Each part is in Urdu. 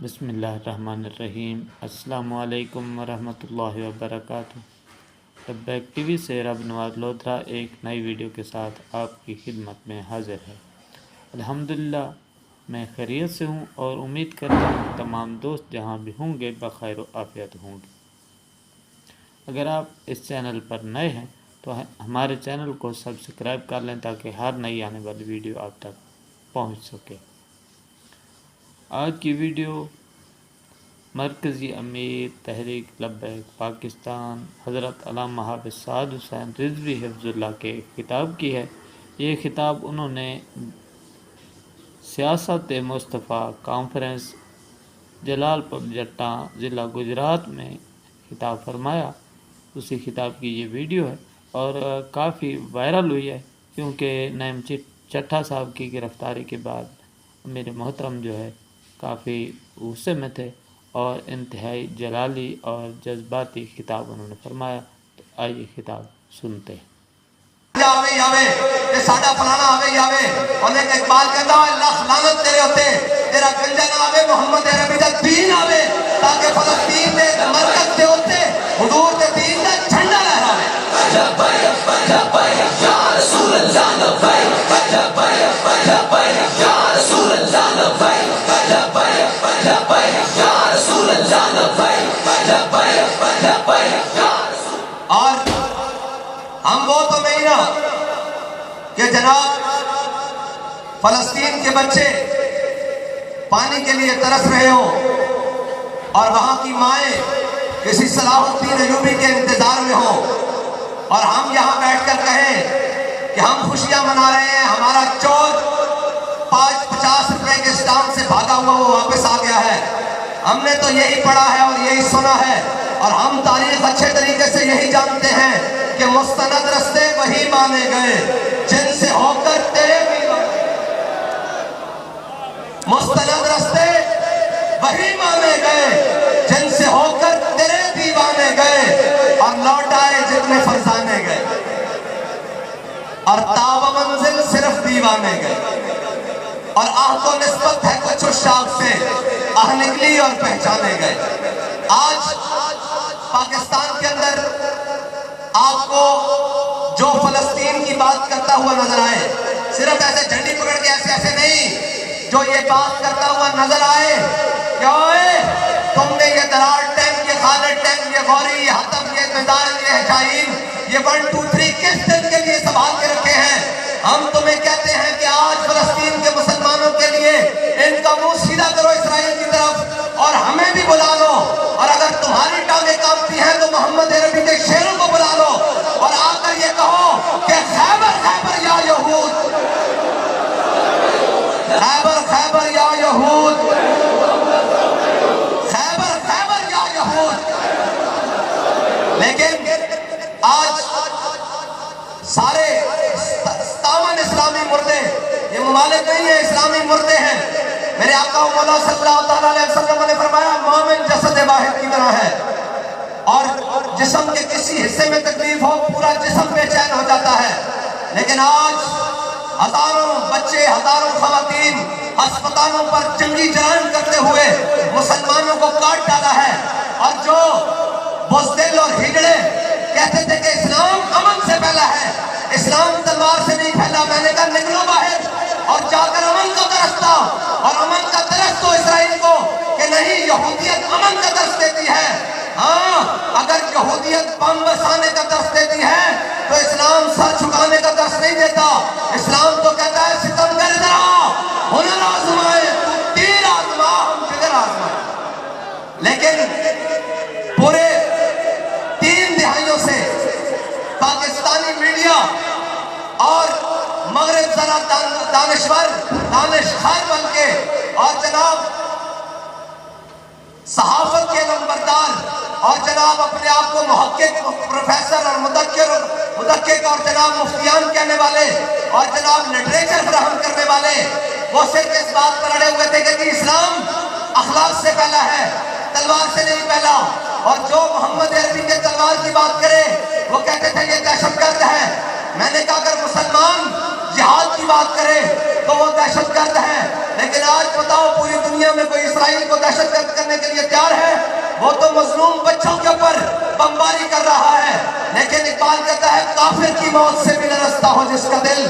بسم اللہ الرحمن الرحیم۔ السلام علیکم ورحمۃ اللہ وبرکاتہ۔ لبیک ٹی وی سے رب نواز لودھرا ایک نئی ویڈیو کے ساتھ آپ کی خدمت میں حاضر ہے۔ الحمدللہ میں خیریت سے ہوں اور امید کرتا ہوں تمام دوست جہاں بھی ہوں گے بخیر و عافیت ہوں گے۔ اگر آپ اس چینل پر نئے ہیں تو ہمارے چینل کو سبسکرائب کر لیں تاکہ ہر نئی آنے والی ویڈیو آپ تک پہنچ سکے۔ آج کی ویڈیو مرکزی امیر تحریک لبیک پاکستان حضرت علامہ حافظ سعد حسین رضوی حفظ اللہ کے خطاب کی ہے۔ یہ خطاب انہوں نے سیاست مصطفیٰ کانفرنس جلال پور جٹاں ضلع گجرات میں خطاب فرمایا۔ اسی خطاب کی یہ ویڈیو ہے اور کافی وائرل ہوئی ہے کیونکہ نعیم چٹھا صاحب کی گرفتاری کے بعد امیر محترم جو ہے کافی غصے میں تھے اور انتہائی جلالی اور جذباتی خطاب انہوں نے فرمایا۔ تو آئیے خطاب سنتے ہیں۔ ساڈا فلانا آوے آوے انہیں کہ اقبال کہتا ہے اللہ لعنت تیرے ہوتے تیرا گنجا نہ آوے محمد عربی دا دین آوے تاکہ فلسطین دے مرکز دے ہوتے حضور دے دین دا جھنڈا لہراوے۔ لبیک یا رسول اللہ لبیک لبیک لبیک یا رسول اللہ لبیک لبیک لبیک یا رسول اللہ لبیک لبیک لبیک یا رسول۔ اور ہم وہ تو نہیں نا کہ جناب فلسطین کے بچے پانی کے لیے ترس رہے ہوں اور وہاں کی مائیں کسی صلاح الدین ایوبی کے انتظار میں ہوں اور ہم یہاں بیٹھ کر کہیں کہ ہم خوشیاں منا رہے ہیں، ہمارا چور 50 روپے کے اسٹامپ سے بھاگا ہوا وہ واپس آ گیا ہے۔ ہم نے تو یہی پڑھا ہے اور یہی سنا ہے اور ہم تاریخ اچھے طریقے سے یہی جانتے ہیں کہ مستند رستے وہی مانے گئے جن سے ہو کر تیرے بھی مستند رستے وہی مانے گئے جن سے ہو کر تیرے دیوانے گئے اور لوٹ آئے جتنے فرزانے گئے اور تاب منزل صرف دیوانے گئے اور آہ کو نسبت ہے کچھ شاخ سے آہ نکلی اور پہچانے گئے۔ آج پاکستان کے اندر آپ کو جو فلسطین کی بات کرتا ہوا نظر آئے، صرف ایسے جھنڈی پکڑ کے ایسے نہیں، جو یہ بات کرتا ہوا نظر آئے کیا ہوئے تم نے یہ درار ٹینک، یہ خالد ٹینک، یہ غوری، یہ حطب، یہ میدان، یہ شاہین، یہ 1 2 3 کس دن کے لیے سنبھال کے رکھے ہیں؟ ہم تمہیں کہتے ہیں کہ آج فلسطین کے مسلمانوں کے لیے ان کا منہ سیدھا کرو اسرائیل کی طرف اور ہمیں بھی بلا لو، اور اگر تمہاری ٹانگیں کانپتی ہیں تو محمد عربی کے شیروں کو بلا لو اور آ کر یہ کہو کہ خیبر خیبر یا یہود، خیبر خیبر یا یہود، خیبر خیبر یا یہود۔ لیکن آج سارے 57 اسلامی مردے، یہ ممالک نہیں ہیں، اسلامی مردے ہیں۔ میرے آقا و مولا صلی اللہ علیہ وسلم نے فرمایا مومن جسد واحد کی طرح ہے اور جسم کے کسی حصے میں تکلیف ہو پورا جسم بے چین ہو جاتا ہے۔ لیکن آج ہزاروں بچے، ہزاروں خواتین ہسپتالوں پر جنگی جرائم کرتے ہوئے مسلمانوں کو کاٹ ڈالا ہے، اور جو بزدل اور ہجڑے کہتے تھے کہ اسلام امن سے پھیلا ہے، اسلام تلوار سے نہیں پھیلا، میں نے کہا نکلو باہر اور جا کر امن کو درستا، اور امن کا درس تو اسرائیل کو کہ نہیں، یہودیت امن کا درس دیتی ہے۔ ہاں اگر یہودیت بم بسانے کا درس دیتی ہے تو اسلام سر جھکانے کا درس نہیں دیتا۔ اسلام تو کہتا ہے ستم کر ادھر آ، ہنر آزمائے، تو تیر آزما، ہم جگر آزمائے۔ لیکن پورے 3 دہائیوں سے پاکستانی میڈیا اور مغرب ذرا دانشور دانشخوار بن کے اور جناب صحافت کے نمبردار اور جناب اپنے آپ کو محقق پروفیسر اور مدقق اور جناب مفتیان کہنے والے اور جناب لٹریچر فراہم کرنے والے، وہ صرف اس بات پر اڑے ہوئے تھے کہ اسلام اخلاق سے پھیلا ہے، تلوار سے نہیں پھیلا، اور جو محمد عربی کے تلوار کی بات کرے وہ کہتے تھے یہ دہشت گرد ہے۔ میں نے کہا اگر مسلمان جہاد کی بات کرے تو وہ دہشت گرد ہے، لیکن آج بتاؤ پوری دنیا میں کوئی اسرائیل کو دہشت گرد کرنے کے لیے تیار ہے؟ وہ تو مظلوم بچوں کے اوپر بمباری کر رہا ہے۔ لیکن اقبال کہتا ہے کافر کی موت سے بھی لرزتا ہو جس کا دل،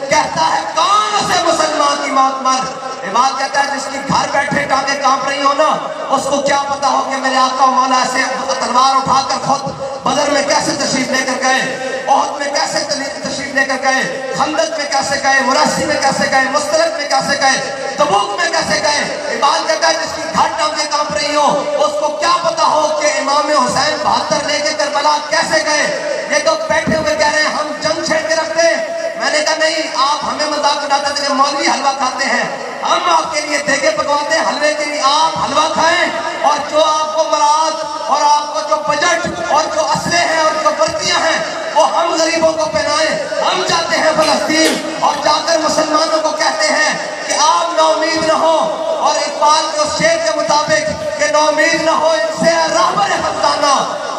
کہتا ہے کون سے مسلمان کی موت مر۔ اقبال کہتا ہے جس کی گھر بیٹھے ٹانگیں کانپ رہی ہو نا، اس کو کیا پتا ہو کہ میرے آقا و مولا سے تلوار اٹھا کر خود بدر میں کیسے تشریف لے کر گئے، احد میں کیسے تشریف لے کر گئے، خندق میں کیسے گئے، مراسی میں کیسے گئے، مستلق میں کیسے گئے، تبوک میں کیسے گئے۔ اقبال کہتا ہے جس کی گھر ٹانگیں کانپ رہی ہو اس کو کیا پتا ہو کہ امام حسین 72 لے کے کربلا کیسے گئے۔ یہ تو بیٹھے ہوئے کہہ رہے ہیں ہم جنگ چھیڑ کے رکھتے ہیں۔ میں نے کہا نہیں، آپ ہمیں مذاق اڑاتے تھے کہ مولوی حلوہ کھاتے ہیں، ہم آپ کے لیے دیگے پکواتے ہیں، حلوے کے لیے آپ حلوہ کھائیں، اور جو آپ کو مراد اور آپ کو جو بجٹ اور جو اسلحے ہیں اور جو وردیاں ہیں وہ ہم غریبوں کو پہنائیں۔ ہم جاتے ہیں فلسطین اور جا کر مسلمانوں کو کہتے ہیں کہ آپ نا امید نہ ہو، اور اقبال کے اس شعر کے مطابق کہ نا امید نہ ہو ان سے راہبر افسانہ،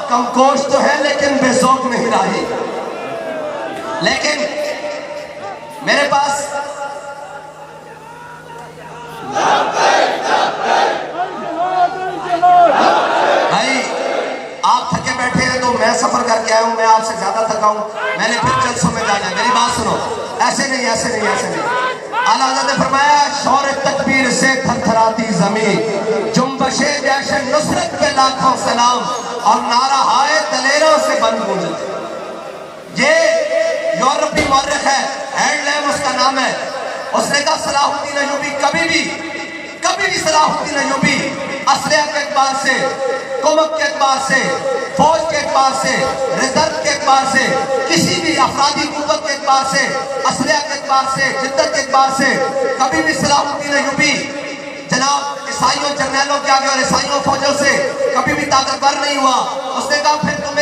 کم کوش تو ہے لیکن بے ذوق نہیں راہی۔ لیکن میرے پاس بھائی آپ تھکے بیٹھے ہیں تو میں سفر کر کے آیا ہوں، میں آپ سے زیادہ تھکا ہوں، میں نے پھر جلسوں میں جانا ہے۔ میری بات سنو، ایسے نہیں ایسے نہیں ایسے نہیں۔ اعلیٰ حضرت نے فرمایا شور تکبیر سے تھر تھراتی زمین، جنبش جیش نصرت پہ لاکھوں سلام، اور نعرہ ہائے دلیروں سے بند گونجتے۔ یہ یورپی مورخ ہے، ہیڈ لیم اس کا نام ہے، اس نے کہا صلاح الدین ایوبی کبھی بھی صلاح الدین ایوبی اسلحہ کے اعتبار سے، کمک کے اعتبار سے، فوج کے اعتبار سے، ریزرو کے اعتبار سے، کسی بھی افرادی قوت کے اعتبار سے، اسلحہ کے اعتبار سے، جدت کے اعتبار سے کبھی بھی صلاح الدین ایوبی جناب عیسائیوں جرنیلوں کے آگے اور عیسائیوں فوجوں سے کبھی بھی طاقتور نہیں ہوا۔ اس نے کہا پھر تم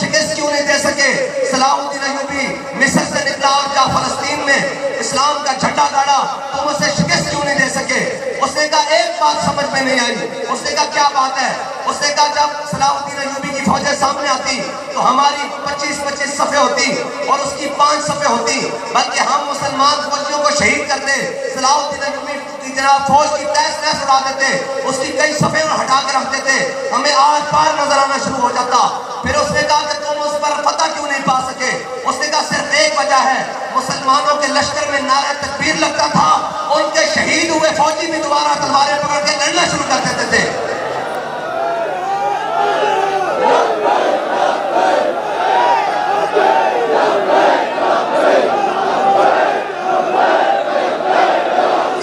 شکست کیوں نہیں دے سکے؟ صلاح الدین ایوبی مصر سے نکلا اور جا فلسطین میں اسلام کا جھنڈا گاڑا، تم اسے شکست کیوں نہیں دے سکے؟ اس نے کہا ایک بات سمجھ میں نہیں آئی۔ اس نے کہا کیا بات ہے؟ اس نے کہا جب صلاح الدین ایوبی کی فوجیں سامنے آتی تو ہماری 25 صفیں ہوتی اور اس کی 5 صفیں ہوتی، بلکہ ہم مسلمان فوجیوں کو شہید کرتے، صلاح الدین ایوبی کی جناب فوج کی تیس اڑا دیتے، اس کی کئی صفیں ہٹا کر رکھ دیتے، ہمیں آج پار نظر آنا شروع ہو جاتا۔ پھر اس نے کہا کہ تم اس پر فتح کیوں نہیں پا سکے؟ اس نے کہا صرف ایک وجہ ہے، مسلمانوں کے لشکر میں نعرہ تکبیر لگتا تھا، ان کے شہید ہوئے فوجی بھی دوبارہ تلواریں پکڑ کے لڑنا شروع کر دیتے تھے۔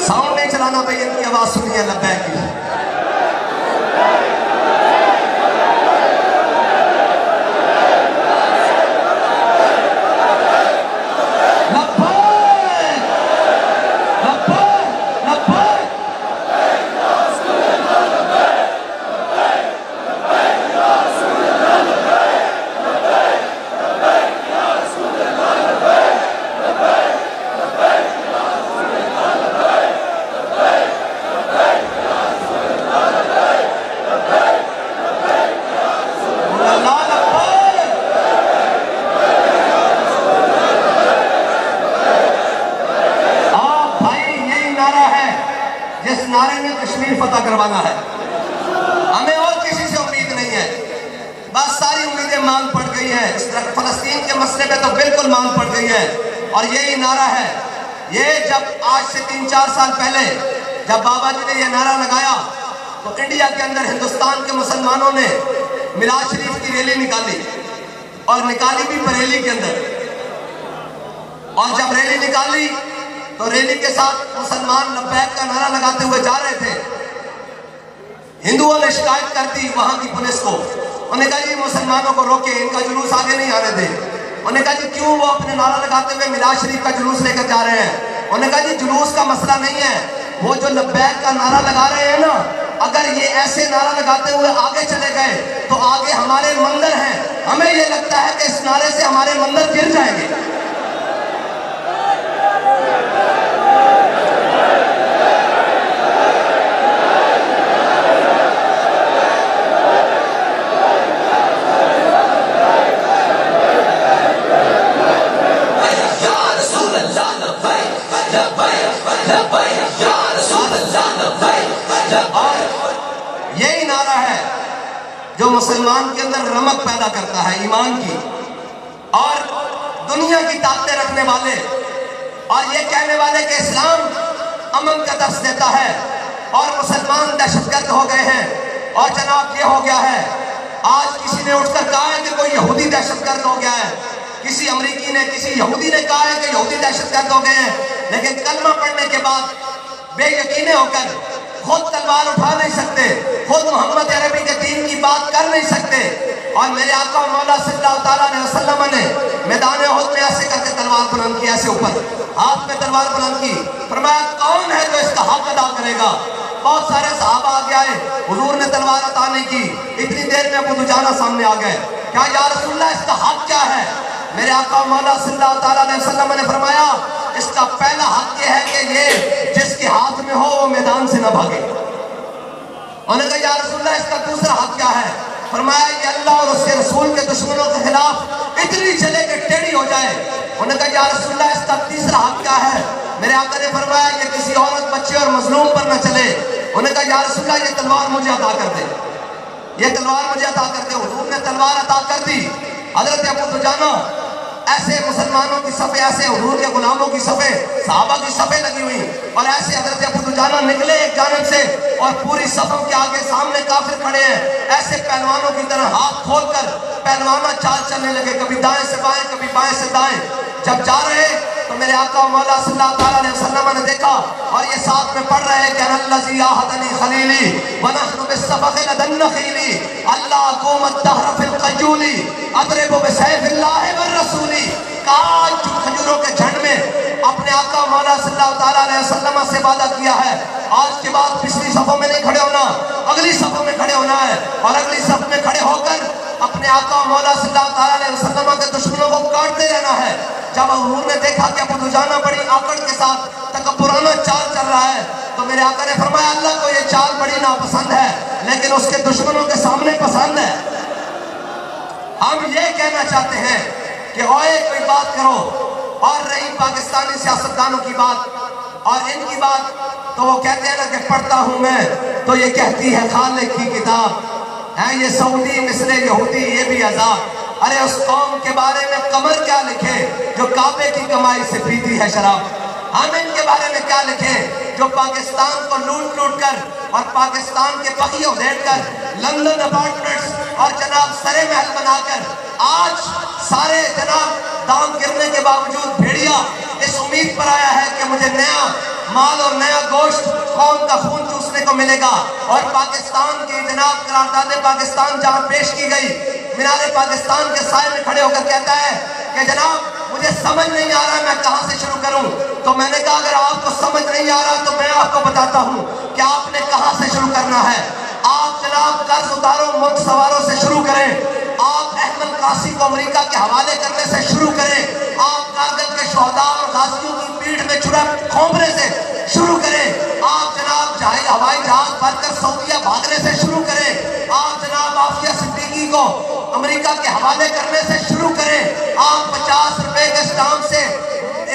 ساؤنڈ نہیں چلانا بھائی، ان کی آواز سنیے لبیک کی۔ فتح کروانا ہے، ہمیں اور کسی سے امید نہیں ہے، بس ساری امیدیں مانگ پڑ گئی ہیں، اس طرح فلسطین کے مسئلے پہ تو بالکل مانگ پڑ گئی ہے، اور یہی نعرہ ہے۔ یہ جب آج سے 3-4 سال پہلے جب بابا جی نے یہ نعرہ لگایا تو انڈیا کے اندر ہندوستان کے مسلمانوں نے میراج شریف کی ریلی نکالی، اور نکالی بھی بریلی کے اندر، اور جب ریلی نکالی تو ریلی کے ساتھ مسلمان لبیک کا نعرہ لگاتے ہوئے جا رہے تھے۔ ہندوؤں نے شکایت کر دی وہاں کی پولیس کو، انہوں نے کہا جی مسلمانوں کو روکے، ان کا جلوس آگے نہیں آنے دے۔ انہوں نے کہا جی کیوں؟ وہ اپنے نعرہ لگاتے ہوئے میراج شریف کا جلوس لے کر جا رہے ہیں۔ انہوں نے کہا جی جلوس کا مسئلہ نہیں ہے، وہ جو لبیک کا نعرہ لگا رہے ہیں نا، اگر یہ ایسے نعرہ لگاتے ہوئے آگے چلے گئے تو آگے ہمارے مندر ہیں، ہمیں یہ لگتا ہے کہ اس نعرے سے ہمارے مندر گر جائیں گے۔ یا رسول اللہ یہی نعرہ ہے جو مسلمان کے اندر رمق پیدا کرتا ہے ایمان کی، اور دنیا کی طاقتیں رکھنے والے اور یہ کہنے والے کہ اسلام امن کا درس دیتا ہے اور مسلمان دہشت گرد ہو گئے ہیں، اور جناب یہ ہو گیا ہے۔ آج کسی نے اٹھ کر کہا ہے کہ کوئی یہودی دہشت گرد ہو گیا ہے، کسی امریکی نے، کسی یہودی نے کہا ہے کہ یہودی دہشت گرد ہو گئے ہیں، لیکن کلمہ پڑھنے کے بعد بے یقینے ہو کر خود تلوار اٹھا نہیں سکتے، خود محمد عربی کے دین کی بات کر نہیں سکتے۔ اور میرے آقا مولا صلی اللہ تعالیٰ علیہ وسلم نے میدان احد میں ایسے کر کے تلوار بلند کی، ایسے اوپر ہاتھ میں تلوار بلند کی، فرمایا کون ہے جو اس کا حق ادا کرے گا؟ بہت سارے صحابہ آگے آئے، حضور نے تلوار عطا نہیں کی، اتنی دیر میں ابو دجانہ سامنے آ گئے، کیا یا رسول اللہ اس کا حق کیا ہے؟ میرے آقا مولا صلی اللہ تعالیٰ علیہ وسلم نے فرمایا اس کا پہلا حق یہ ہے کہ یہ جس کے ہاتھ میں ہو وہ میدان سے نہ بھاگے۔ انہوں نے کہا یا رسول اللہ اس کا دوسرا حق کیا ہے؟ فرمایا یہ اللہ اور اس کے رسول کے دشمنوں کے خلاف اتنی چلے کہ ٹیڑھی ہو جائے۔ انہوں نے کہا یا رسول اللہ اس کا تیسرا حق کیا ہے؟ میرے آقا نے فرمایا یہ کسی عورت بچے اور مظلوم پر نہ چلے۔ انہوں نے کہا یا رسول اللہ یہ تلوار مجھے عطا کر دے، یہ تلوار مجھے عطا کر دے۔ حضور نے تلوار عطا کر دی۔ حضرت ابو دجانہ ایسے مسلمانوں کی صفیں، ایسے حضور کے غلاموں کی صفیں، صحابہ کی صفیں لگی ہوئی، اور ایسے حضرت ابو دجانہ نکلے ایک جانب سے اور پوری صفوں کے آگے سامنے کافر کھڑے ہیں، ایسے پہلوانوں کی طرح ہاتھ کھول کر پہلوانہ چال چلنے لگے، کبھی دائیں سے بائیں، کبھی بائیں سے دائیں۔ جب جا رہے تو میرے آقا مولا صلی اللہ تعالیٰ علیہ وسلم نے دیکھا اور یہ ساتھ میں پڑھ رہے کہ الذی آہدنی خلیلی ونحن بالسبق لدن نخیلی اللہ قوم الدہر فی القیولی اضرب بسیف اللہ والرسولی۔ کاج کھجوروں کے جھنڈ میں اپنے آقا مولا صلی اللہ تعالیٰ علیہ وسلم سے وعدہ کیا ہے آج کے بعد پچھلی صفوں میں نہیں کھڑے ہونا، اگلی صفوں میں کھڑے ہونا ہے، اور اگلی صف میں کھڑے ہو کر اپنے آقا مولا صلی اللہ تعالیٰ علیہ وسلم کے دشمنوں کو کاٹتے رہنا ہے۔ جب حضور نے دیکھا کہ ابو دجانہ بڑی آکڑ کے ساتھ تکبرانہ چال چل رہا ہے تو میرے آقا نے فرمایا اللہ کو یہ چال بڑی ناپسند ہے لیکن اس کے دشمنوں کے سامنے پسند ہے۔ ہم یہ کہنا چاہتے ہیں کہ اوئے کوئی بات کرو، اور رہی پاکستانی سیاستدانوں کی بات اور ان کی بات تو وہ کہتے ہیں نا کہ پڑھتا ہوں میں تو یہ کہتی ہے خالق کی کتاب ہے، یہ سعودی مصر یہودی یہ بھی عذاب۔ ارے اس قوم کے بارے میں قمر کیا لکھے جو کعبے کی کمائی سے پیتی ہے شراب؟ ہم ان کے بارے میں کیا لکھیں جو پاکستان کو لوٹ لوٹ کر اور پاکستان کے بقیے ادھیڑ کر لندن اپارٹمنٹس اور جناب سرے محل بنا کر آج سارے جناب دام گرنے کے باوجود بھیڑیا اس امید پر آیا ہے کہ مجھے نیا مال اور نیا گوشت قوم کا خون چوسنے کو ملے گا، اور پاکستان کی جناب قرارداد پاکستان جہاں پیش کی گئی مینار پاکستان کے سائے میں کھڑے ہو کر کہتا ہے کہ جناب مجھے سمجھ نہیں آ رہا میں کہاں سے شروع کروں۔ تو میں نے کہا اگر آپ کو سمجھ نہیں آ رہا تو میں آپ کو بتاتا ہوں کہ آپ نے کہاں سے شروع کرنا ہے۔ آپ جناب قرض اتاروں ملک سواروں سے شروع کریں، آپ احمد قاسی کو امریکہ کے حوالے کرنے سے شروع کریں، آپ کارگل کے شہداء اور غازیوں کی پیٹھ میں چھڑا کھونپنے سے شروع کریں، آپ جناب ہوائی جہاز بھر کر سعودیہ بھاگنے سے شروع کریں، آپ جناب عافیہ صدیقی کو امریکہ کے حوالے کرنے سے شروع کریں، آپ 50 روپے کے اسٹامپ سے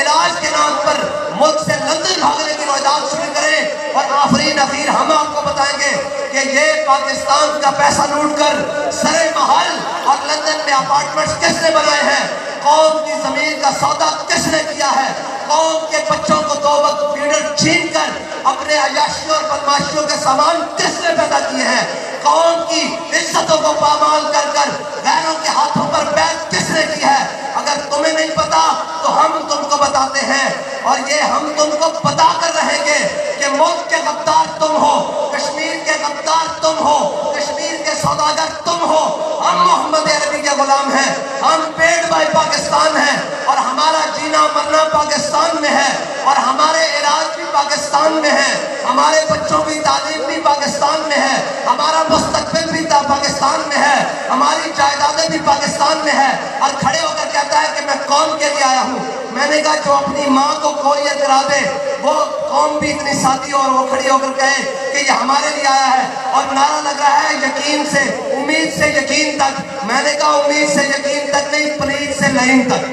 علاج کے نام پر ملک سے لندن بھاگنے کی روایات شروع کریں، اور آخری اخیر ہم آپ کو بتائیں گے کہ یہ پاکستان کا پیسہ لوٹ کر سرے محل اور لندن میں اپارٹمنٹس کس نے بنائے ہیں؟ قوم کی زمین کا سودا کس نے کیا ہے؟ قوم کے بچوں کو 2 وقت فیڈر چھین کر اپنے عیاشیوں اور بدماشیوں کے سامان کس نے پیدا کیے ہیں؟ قوم کی عزتوں کو پامال کر کر غیروں کے ہاتھوں پر بیعت کس نے کی ہے؟ اگر تمہیں نہیں پتا تو ہم تم کو بتاتے ہیں، اور یہ ہم تم کو بتا کر رہیں گے کہ ملک کے غدار تم ہو، کشمیر کے غدار تم ہو، کشمیر کے سوداگر تم ہو، ہم محمد عربی کے غلام ہیں، ہم پیڑ بائی پاکستان ہیں، اور ہمارا جینا مرنا پاکستان میں ہے، اور ہمارے علاج بھی پاکستان میں ہے، ہمارے بچوں کی تعلیم بھی پاکستان میں ہے، ہمارا مستقبل بھی پاکستان میں ہے، ہماری جائیدادیں بھی پاکستان میں ہے۔ اور کھڑے ہو کر کہتا ہے کہ میں قوم کے لیے آیا ہوں۔ میں نے کہا جو اپنی ماں کو کوریت کرا دے وہ قوم بھی اتنی ساتھی اور وہ کھڑی ہو کر کہے کہ یہ ہمارے لیے آیا ہے، اور نعرہ لگ رہا ہے یقین سے امید سے یقین تک۔ میں نے کہا امید سے یقین تک نہیں، پلید سے لعین تک۔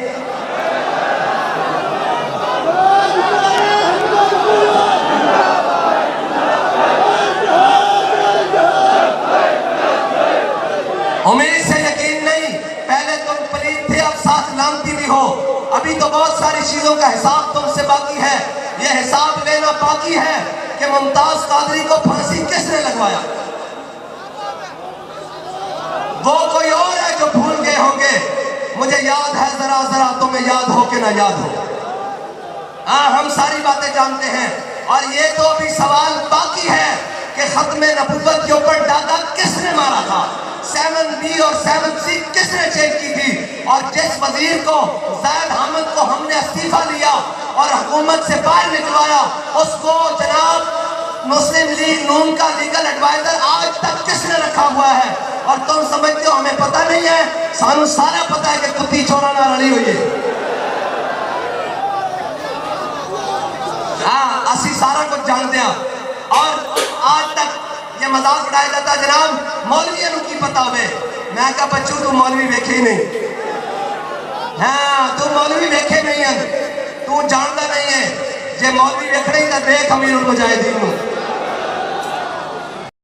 امید سے یقین نہیں، پہلے تم پلید تھے اب ساتھ لانتی بھی ہو۔ ابھی تو بہت ساری چیزوں کا حساب تم سے باقی ہے۔ یہ حساب لینا باقی ہے کہ ممتاز قادری کو پھانسی کس نے لگوایا۔ وہ کوئی اور ہے جو بھول گئے ہوں گے، مجھے یاد ہے ذرا ذرا، تمہیں یاد ہو کہ نہ یاد ہو۔ ہاں ہم ساری باتیں جانتے ہیں، اور یہ تو ابھی سوال باقی ہے کہ ختم نبوت کے اوپر ڈاکہ کس نے مارا تھا، 7B اور 7C کس نے چیک کی تھی، اور جس وزیر کو زید حامد کو ہم نے استعفیٰ لیا اور حکومت سے باہر نکلوایا، اس کو جناب مسلم لیگ نون کا لیگل ایڈوائزر آج تک کس نے رکھا ہوا ہے؟ اور تم سمجھتے ہو ہمیں پتہ نہیں ہے؟ سانو سارا پتہ ہے کہ کتی چورا نہ رلی ہوئی ہے۔ ہاں اسی سارا کچھ جانتے ہیں، اور آج تک یہ مذاق اڑایا جاتا ہے جناب مولویوں کی پتہ ہوئے۔ میں کہا بچوں تو مولوی دیکھے ہی نہیں، ہاں تو مولوی دیکھے نہیں ہیں، تو جانتا نہیں ہے، جے مولوی دیکھ رہی تھا دیکھ امیر المجاہدین۔